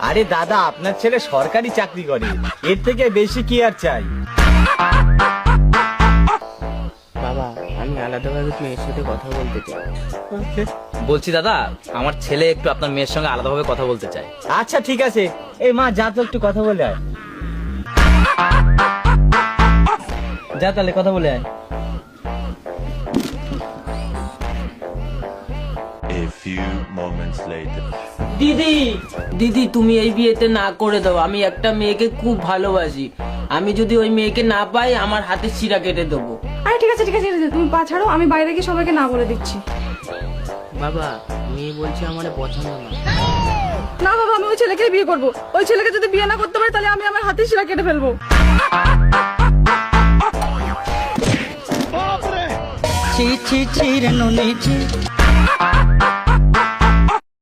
আরে দাদা, আপনার ছেলে সরকারি চাকরি করে, এর থেকে বেশি কি আর চাই? বাবা, আমি আলাদাভাবে মেয়ের সাথে কথা বলতে চাই। বলছি দাদা, আমার ছেলে একটু আপনার মেয়ের সঙ্গে আলাদাভাবে কথা বলতে চায়। আচ্ছা ঠিক আছে, এই মা যা তো একটু কথা বলে আয়। যা তাহলে কথা বলে আয়। A few moments later. দিদি, দিদি তুমি এই বিয়েতে না করে দাও। আমি একটা মেয়েকে খুব ভালোবাসি। আমি যদি ওই মেয়েকে না পাই, আমার হাতে শিরা কেটে দেবো। আরে ঠিক আছে ঠিক আছে, তুমি পা ছাড়ো, আমি বাইরে গিয়ে সবাইকে না বলে দিচ্ছি। বাবা, মেয়ে বলছে আমার পছন্দ না। না বাবা, আমি ওই ছেলেকেই বিয়ে করব। ওই ছেলেকে যদি বিয়ে না করতে পারি, তাহলে আমি আমার হাতে শিরা কেটে ফেলবো। ছি ছি ছি রে নুনি ছি।